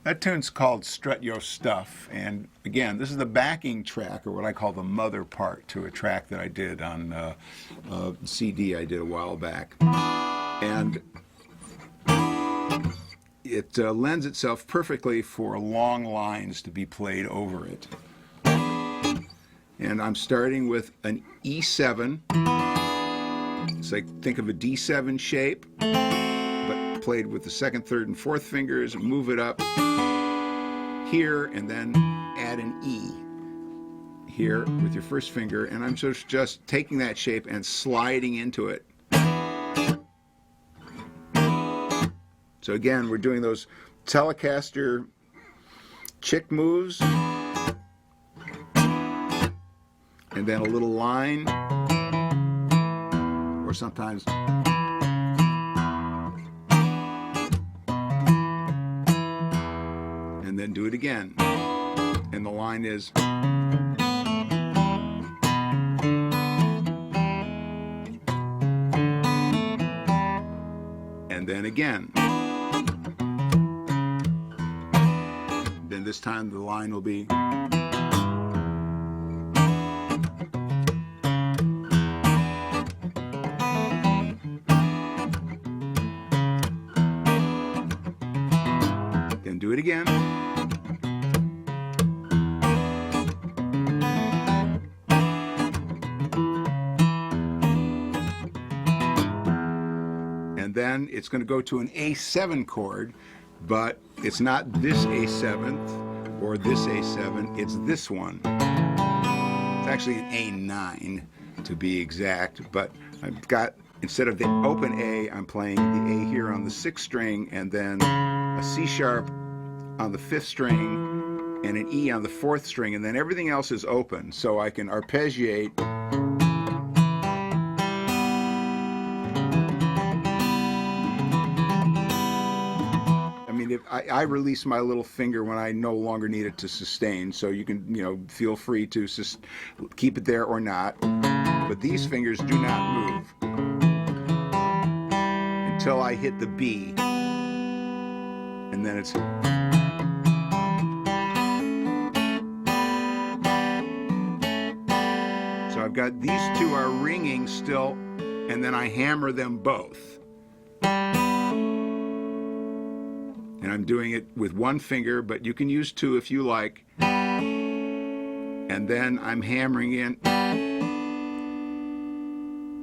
That tune's called Strut Yo Stuff, and again, this is the backing track, or what I call the mother part to a track that I did on a CD I did a while back. And it lends itself perfectly for long lines to be played over it. And I'm starting with an E7. It's like, think of a D7 shape, but played with the second, third, and fourth fingers, move it up here, and then add an E here with your first finger, and I'm just taking that shape and sliding into it. So again, we're doing those Telecaster chick moves, and then a little line, or sometimes and then do it again. And the line is and then again. Then this time the line will be then do it again. And then it's going to go to an A7 chord, but it's not this A7th or this A7, it's this one. It's actually an A9 to be exact, but I've got, instead of the open A, I'm playing the A here on the 6th string, and then a C sharp on the 5th string, and an E on the 4th string, and then everything else is open, so I can arpeggiate. I release my little finger when I no longer need it to sustain, so you can, feel free to keep it there or not. But these fingers do not move until I hit the B, and then it's. So I've got these two are ringing still, and then I hammer them both. And I'm doing it with one finger, but you can use two if you like. And then I'm hammering in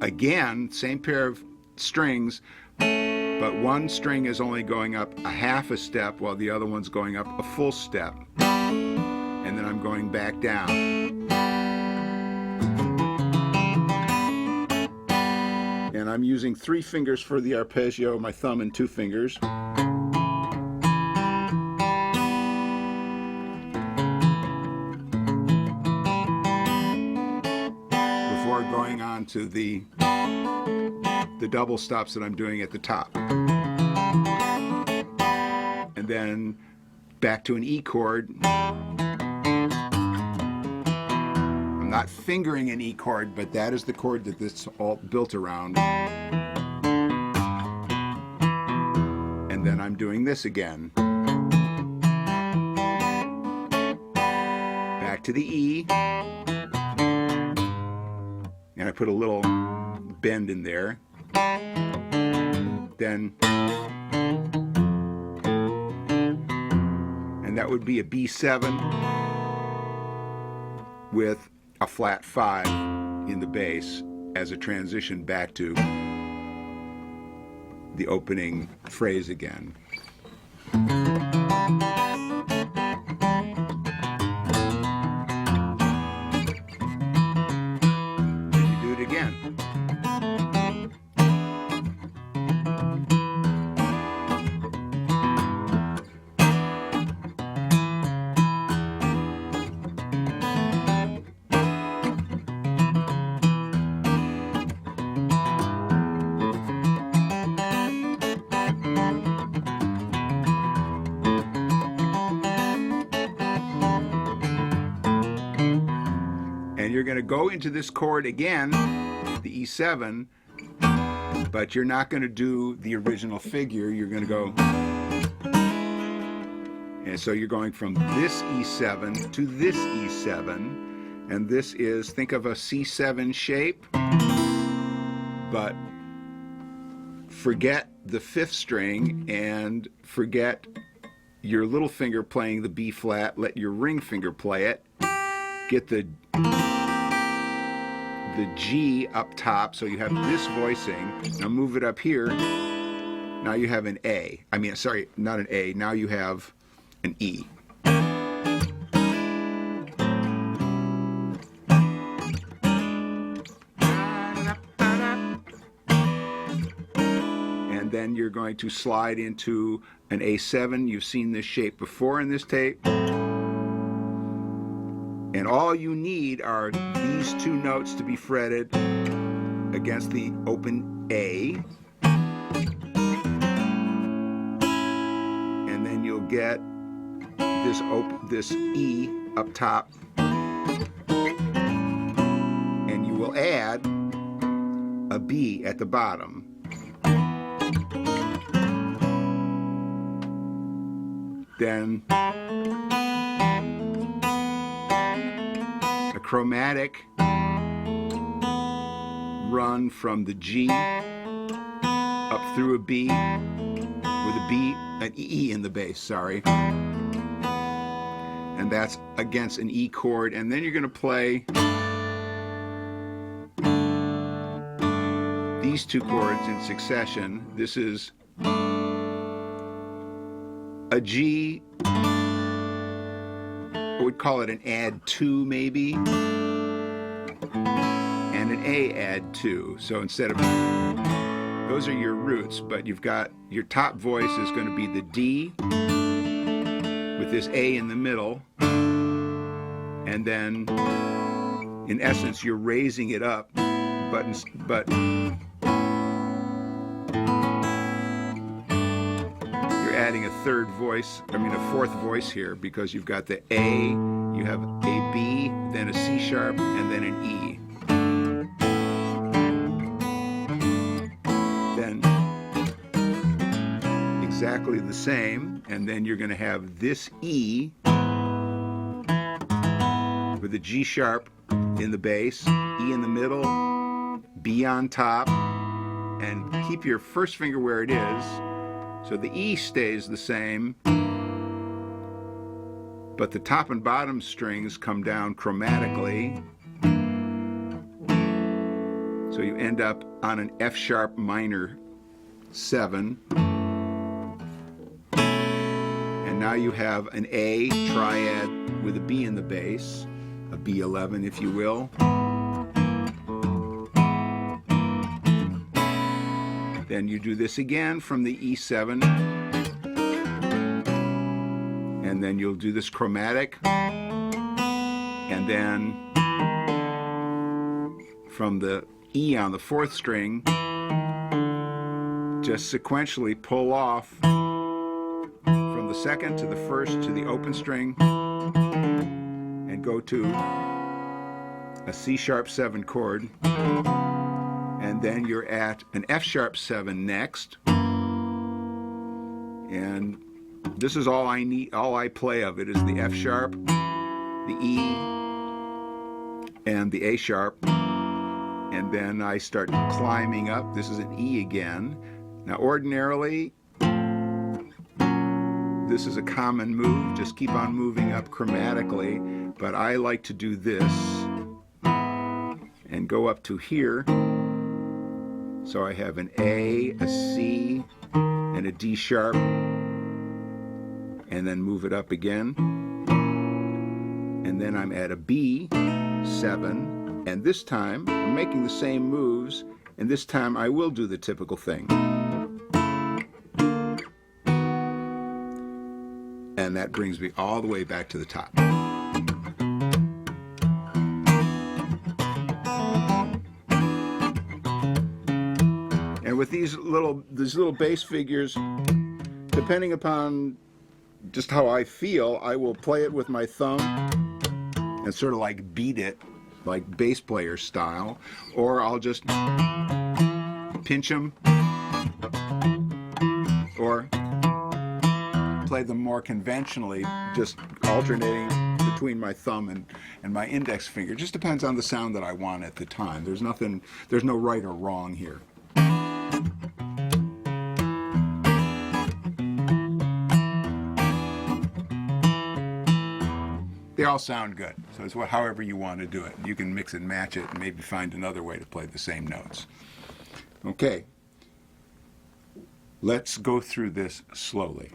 again, same pair of strings, but one string is only going up a half a step while the other one's going up a full step. And then I'm going back down. And I'm using 3 fingers for the arpeggio, my thumb and 2 fingers. Going on to the double stops that I'm doing at the top. And then back to an E chord. I'm not fingering an E chord, but that is the chord that this is all built around. And then I'm doing this again. Back to the E. And I put a little bend in there. Then, and that would be a B7 with a flat 5 in the bass as a transition back to the opening phrase again. And you're going to go into this chord again, the E7, but you're not going to do the original figure. You're going to go And so you're going from this E7 to this E7. And this is, think of a C7 shape, but forget the 5th string and forget your little finger playing the B flat, let your ring finger play it. Get the G up top, so you have this voicing. Now move it up here. Now you have an A. I mean, sorry, not an A. Now you have an E. And then you're going to slide into an A7. You've seen this shape before in this tape. And all you need are these 2 notes to be fretted against the open A. And then you'll get this E up top. And you will add a B at the bottom. Then a chromatic run from the G up through a B with a B, an E in the bass, sorry. And that's against an E chord. And then you're going to play these 2 chords in succession. This is a G, I would call it an add 2 maybe, and an A add 2. So instead of, those are your roots, but you've got your top voice is going to be the D with this A in the middle, and then in essence you're raising it up, but adding a 3rd voice, I mean a 4th voice here, because you've got the A, you have a B, then a C sharp, and then an E. Then exactly the same, and then you're going to have this E with a G sharp in the bass, E in the middle, B on top, and keep your 1st finger where it is. So the E stays the same, but the top and bottom strings come down chromatically. So you end up on an F sharp minor 7. And now you have an A triad with a B in the bass, a B11 if you will. Then you do this again from the E7, and then you'll do this chromatic, and then from the E on the 4th string, just sequentially pull off from the 2nd to the 1st to the open string, and go to a C sharp 7 chord. And then you're at an F sharp 7 next. And this is all I need, all I play of it is the F sharp, the E, and the A sharp. And then I start climbing up. This is an E again. Now ordinarily, this is a common move. Just keep on moving up chromatically. But I like to do this and go up to here. So I have an A, a C, and a D sharp, and then move it up again. And then I'm at a B7, and this time I'm making the same moves, and this time I will do the typical thing. And that brings me all the way back to the top. And with these little bass figures, depending upon just how I feel, I will play it with my thumb and sort of like beat it, like bass player style, or I'll just pinch them, or play play them more conventionally, just alternating between my thumb and my index finger. It just depends on the sound that I want at the time. There's no right or wrong here. They all sound good, so it's however you want to do it. You can mix and match it and maybe find another way to play the same notes. Okay, let's go through this slowly.